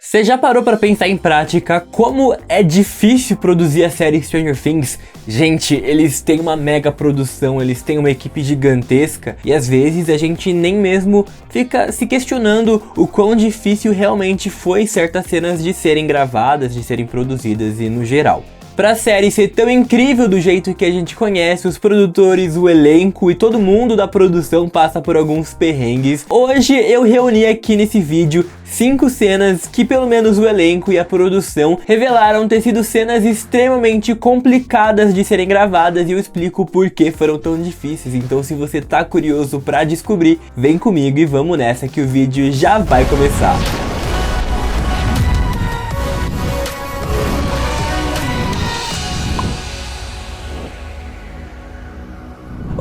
Você já parou pra pensar em prática como é difícil produzir a série Stranger Things? Gente, eles têm uma mega produção, eles têm uma equipe gigantesca e às vezes a gente nem mesmo fica se questionando o quão difícil realmente foi certas cenas de serem gravadas, de serem produzidas e no geral. Pra série ser tão incrível do jeito que a gente conhece, os produtores, o elenco e todo mundo da produção passa por alguns perrengues. Hoje eu reuni aqui nesse vídeo 5 cenas que pelo menos o elenco e a produção revelaram ter sido cenas extremamente complicadas de serem gravadas e eu explico por que foram tão difíceis. Então se você tá curioso pra descobrir, vem comigo e vamos nessa que o vídeo já vai começar.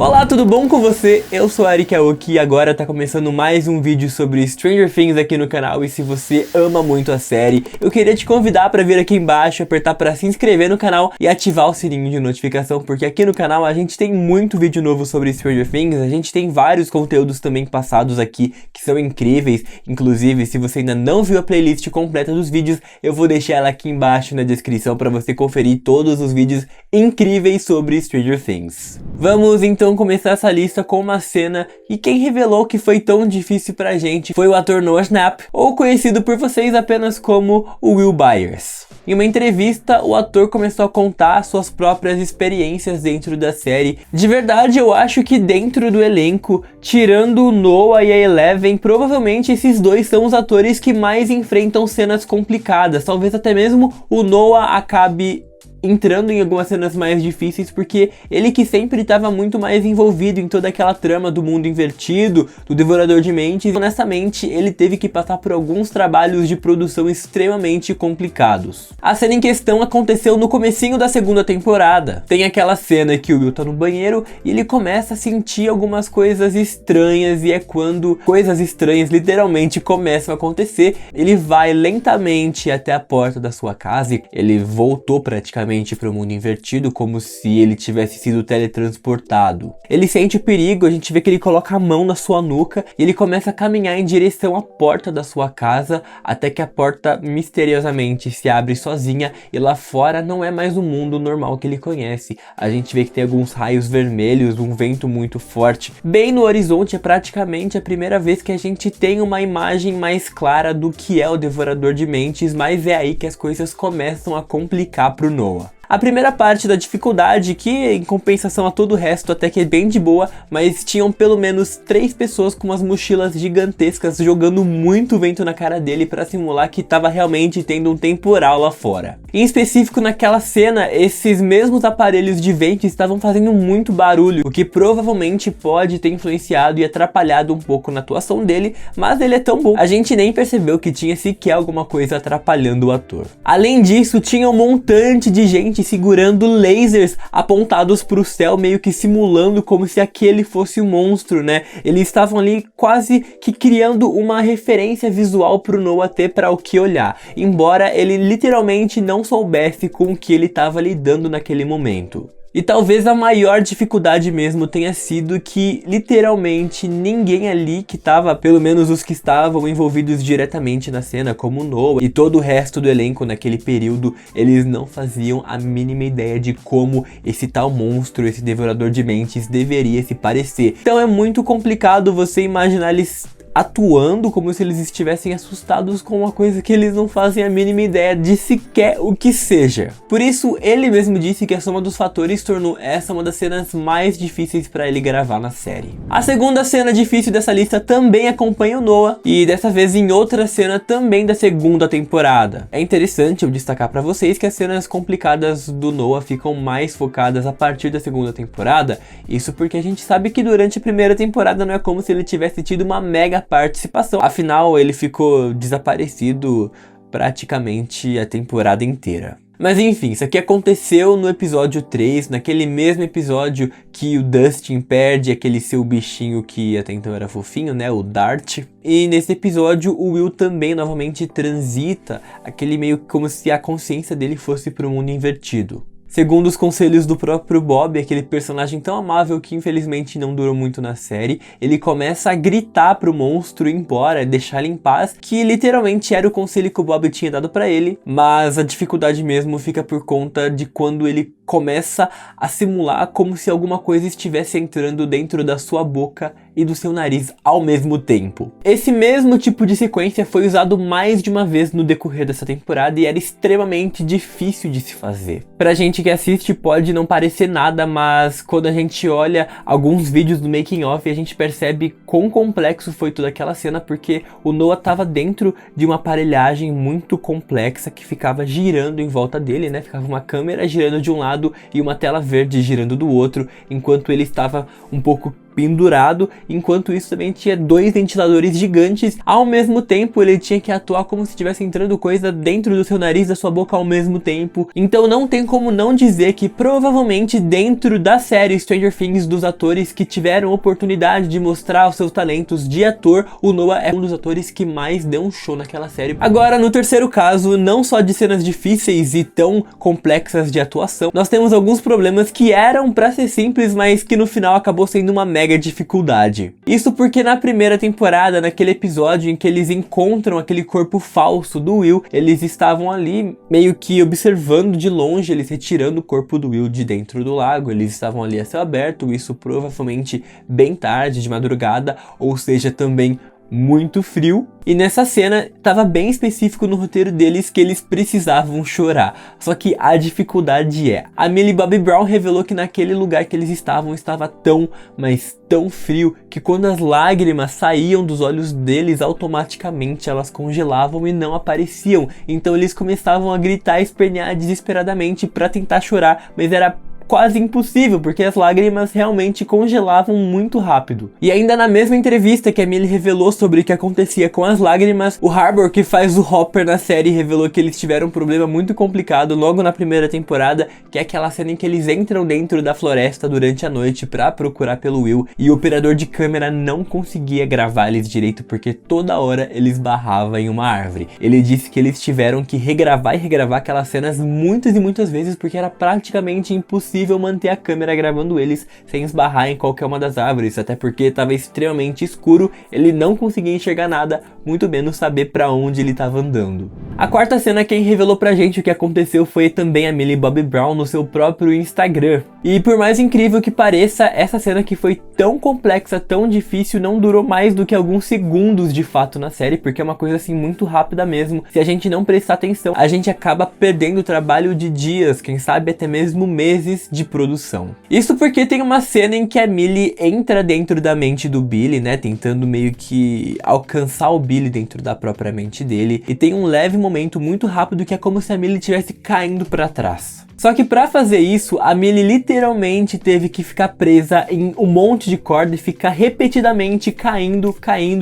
Olá, tudo bom com você? Eu sou Eric Aoki e agora tá começando mais um vídeo sobre Stranger Things aqui no canal. E se você ama muito a série, eu queria te convidar para vir aqui embaixo, apertar para se inscrever no canal e ativar o sininho de notificação, porque aqui no canal a gente tem muito vídeo novo sobre Stranger Things, a gente tem vários conteúdos também passados aqui que são incríveis. Inclusive, se você ainda não viu a playlist completa dos vídeos, eu vou deixar ela aqui embaixo na descrição para você conferir todos os vídeos incríveis sobre Stranger Things. Vamos então começar essa lista com uma cena e quem revelou que foi tão difícil pra gente foi o ator Noah Schnapp, ou conhecido por vocês apenas como o Will Byers. Em uma entrevista, o ator começou a contar suas próprias experiências dentro da série. De verdade, eu acho que dentro do elenco, tirando o Noah e a Eleven, provavelmente esses dois são os atores que mais enfrentam cenas complicadas. Talvez até mesmo o Noah acabe entrando em algumas cenas mais difíceis, porque ele que sempre estava muito mais envolvido em toda aquela trama do mundo invertido, do Devorador de Mentes, e honestamente ele teve que passar por alguns trabalhos de produção extremamente complicados. A cena em questão aconteceu no comecinho da segunda temporada. Tem aquela cena que o Will tá no banheiro e ele começa a sentir algumas coisas estranhas, e é quando coisas estranhas literalmente começam a acontecer. Ele vai lentamente até a porta da sua casa e ele voltou praticamente para o mundo invertido, como se ele tivesse sido teletransportado. Ele sente o perigo, a gente vê que ele coloca a mão na sua nuca e ele começa a caminhar em direção à porta da sua casa, até que a porta misteriosamente se abre sozinha e lá fora não é mais o mundo normal que ele conhece. A gente vê que tem alguns raios vermelhos, um vento muito forte. Bem no horizonte é praticamente a primeira vez que a gente tem uma imagem mais clara do que é o Devorador de Mentes, mas é aí que as coisas começam a complicar pro Noah. A primeira parte da dificuldade, que em compensação a todo o resto até que é bem de boa, mas tinham pelo menos 3 pessoas com umas mochilas gigantescas jogando muito vento na cara dele para simular que estava realmente tendo um temporal lá fora. Em específico naquela cena, esses mesmos aparelhos de vento estavam fazendo muito barulho, o que provavelmente pode ter influenciado e atrapalhado um pouco na atuação dele, mas ele é tão bom, a gente nem percebeu que tinha sequer alguma coisa atrapalhando o ator. Além disso, tinha um montante de gente segurando lasers apontados para o céu, meio que simulando como se aquele fosse um monstro, né? Eles estavam ali quase que criando uma referência visual para o Noah ter para o que olhar, embora ele literalmente não soubesse com o que ele estava lidando naquele momento. E talvez a maior dificuldade mesmo tenha sido que literalmente ninguém ali que estava, pelo menos os que estavam envolvidos diretamente na cena, como o Noah e todo o resto do elenco naquele período, eles não faziam a mínima ideia de como esse tal monstro, esse Devorador de Mentes deveria se parecer. Então é muito complicado você imaginar eles atuando como se eles estivessem assustados com uma coisa que eles não fazem a mínima ideia de sequer o que seja. Por isso, ele mesmo disse que a soma dos fatores tornou essa uma das cenas mais difíceis para ele gravar na série. A segunda cena difícil dessa lista também acompanha o Noah, e dessa vez em outra cena também da segunda temporada. É interessante eu destacar para vocês que as cenas complicadas do Noah ficam mais focadas a partir da segunda temporada, isso porque a gente sabe que durante a primeira temporada não é como se ele tivesse tido uma mega participação, afinal ele ficou desaparecido praticamente a temporada inteira. Mas enfim, isso aqui aconteceu no episódio 3, naquele mesmo episódio que o Dustin perde aquele seu bichinho que até então era fofinho, né, o Dart. E nesse episódio o Will também novamente transita, aquele meio como se a consciência dele fosse para o mundo invertido. Segundo os conselhos do próprio Bob, aquele personagem tão amável que infelizmente não durou muito na série, ele começa a gritar pro monstro ir embora, deixar ele em paz, que literalmente era o conselho que o Bob tinha dado pra ele, mas a dificuldade mesmo fica por conta de quando ele começa a simular como se alguma coisa estivesse entrando dentro da sua boca e do seu nariz ao mesmo tempo. Esse mesmo tipo de sequência foi usado mais de uma vez no decorrer dessa temporada e era extremamente difícil de se fazer. Pra gente que assiste pode não parecer nada, mas quando a gente olha alguns vídeos do making of, a gente percebe quão complexo foi toda aquela cena, porque o Noah tava dentro de uma aparelhagem muito complexa que ficava girando em volta dele, né? Ficava uma câmera girando de um lado e uma tela verde girando do outro, enquanto ele estava um pouco pendurado. Enquanto isso também tinha 2 ventiladores gigantes. Ao mesmo tempo ele tinha que atuar como se estivesse entrando coisa dentro do seu nariz e da sua boca ao mesmo tempo. Então não tem como não dizer que provavelmente dentro da série Stranger Things, dos atores que tiveram oportunidade de mostrar os seus talentos de ator, o Noah é um dos atores que mais deu um show naquela série. Agora, no terceiro caso, não só de cenas difíceis e tão complexas de atuação, nós temos alguns problemas que eram pra ser simples, mas que no final acabou sendo uma mega dificuldade. Isso porque na primeira temporada, naquele episódio em que eles encontram aquele corpo falso do Will, eles estavam ali meio que observando de longe, eles retirando o corpo do Will de dentro do lago. Eles estavam ali a céu aberto, isso provavelmente bem tarde, de madrugada, ou seja, também muito frio. E nessa cena estava bem específico no roteiro deles que eles precisavam chorar. Só que a dificuldade é, a Millie Bobby Brown revelou que naquele lugar que eles estavam estava tão, mas tão frio, que quando as lágrimas saíam dos olhos deles, automaticamente elas congelavam e não apareciam. Então eles começavam a gritar e espernear desesperadamente para tentar chorar, mas era quase impossível, porque as lágrimas realmente congelavam muito rápido. E ainda na mesma entrevista que a Millie revelou sobre o que acontecia com as lágrimas, o Harbour, que faz o Hopper na série, revelou que eles tiveram um problema muito complicado logo na primeira temporada, que é aquela cena em que eles entram dentro da floresta durante a noite pra procurar pelo Will, e o operador de câmera não conseguia gravar eles direito, porque toda hora ele esbarrava em uma árvore. Ele disse que eles tiveram que regravar e regravar aquelas cenas muitas e muitas vezes, porque era praticamente impossível manter a câmera gravando eles sem esbarrar em qualquer uma das árvores, até porque estava extremamente escuro, ele não conseguia enxergar nada, muito menos saber para onde ele estava andando. A quarta cena, quem revelou pra gente o que aconteceu foi também a Millie Bobby Brown no seu próprio Instagram. E por mais incrível que pareça, essa cena que foi tão complexa, tão difícil, não durou mais do que alguns segundos de fato na série, porque é uma coisa assim muito rápida mesmo. Se a gente não prestar atenção, a gente acaba perdendo o trabalho de dias, quem sabe até mesmo meses de produção. Isso porque tem uma cena em que a Millie entra dentro da mente do Billy, né, tentando meio que alcançar o Billy dentro da própria mente dele, e tem um leve momento muito rápido que é como se a Millie estivesse caindo para trás. Só que pra fazer isso, a Millie literalmente teve que ficar presa em um monte de corda e ficar repetidamente caindo,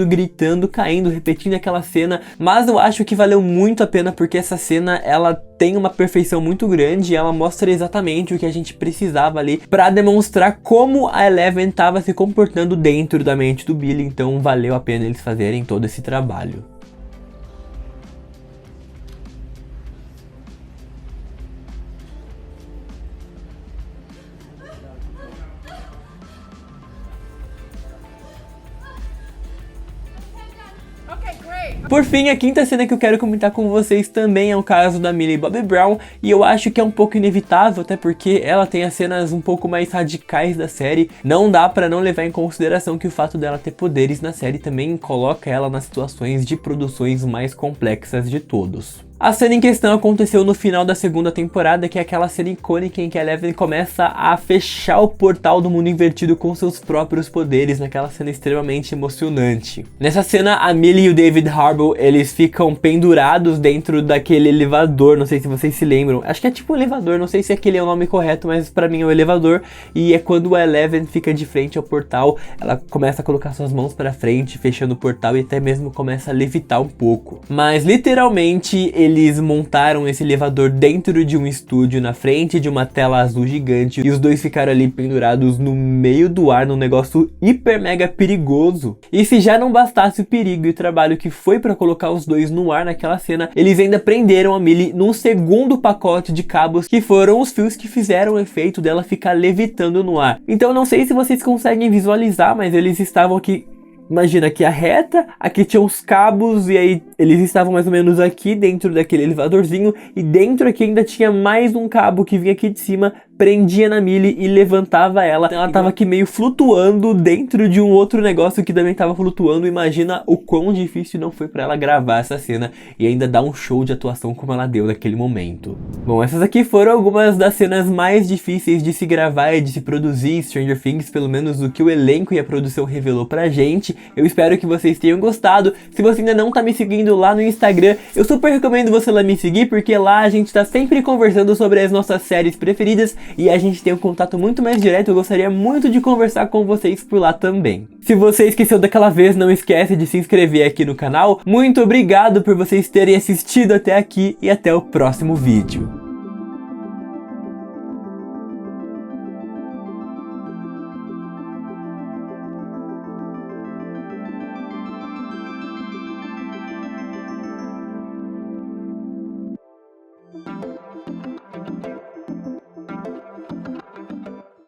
gritando, repetindo aquela cena. Mas eu acho que valeu muito a pena, porque essa cena, ela tem uma perfeição muito grande e ela mostra exatamente o que a gente precisava ali pra demonstrar como a Eleven tava se comportando dentro da mente do Billy. Então valeu a pena eles fazerem todo esse trabalho. Por fim, a quinta cena que eu quero comentar com vocês também é o caso da Millie Bobby Brown, e eu acho que é um pouco inevitável, até porque ela tem as cenas um pouco mais radicais da série. Não dá pra não levar em consideração que o fato dela ter poderes na série também coloca ela nas situações de produções mais complexas de todos. A cena em questão aconteceu no final da segunda temporada, que é aquela cena icônica em que a Eleven começa a fechar o portal do mundo invertido com seus próprios poderes, naquela cena extremamente emocionante. Nessa cena, a Millie e o David Harbour, eles ficam pendurados dentro daquele elevador, não sei se vocês se lembram, acho que é tipo um elevador, não sei se aquele é o nome correto, mas pra mim é o elevador, e é quando a Eleven fica de frente ao portal, ela começa a colocar suas mãos pra frente, fechando o portal, e até mesmo começa a levitar um pouco. Mas literalmente eles montaram esse elevador dentro de um estúdio, na frente de uma tela azul gigante, e os dois ficaram ali pendurados no meio do ar, num negócio hiper mega perigoso. E se já não bastasse o perigo e o trabalho que foi pra colocar os dois no ar naquela cena, eles ainda prenderam a Millie num segundo pacote de cabos, que foram os fios que fizeram o efeito dela ficar levitando no ar. Então não sei se vocês conseguem visualizar, mas eles estavam aqui. Imagina aqui a reta, aqui tinha os cabos, e aí eles estavam mais ou menos aqui dentro daquele elevadorzinho, e dentro aqui ainda tinha mais um cabo que vinha aqui de cima, prendia na Millie e levantava ela. Ela tava aqui meio flutuando dentro de um outro negócio que também tava flutuando. Imagina o quão difícil não foi pra ela gravar essa cena e ainda dar um show de atuação como ela deu naquele momento. Bom, essas aqui foram algumas das cenas mais difíceis de se gravar e de se produzir em Stranger Things, pelo menos o que o elenco e a produção revelou pra gente. Eu espero que vocês tenham gostado. Se você ainda não tá me seguindo lá no Instagram, eu super recomendo você lá me seguir, porque lá a gente tá sempre conversando sobre as nossas séries preferidas e a gente tem um contato muito mais direto. Eu gostaria muito de conversar com vocês por lá também. Se você esqueceu daquela vez, não esquece de se inscrever aqui no canal. Muito obrigado por vocês terem assistido até aqui e até o próximo vídeo.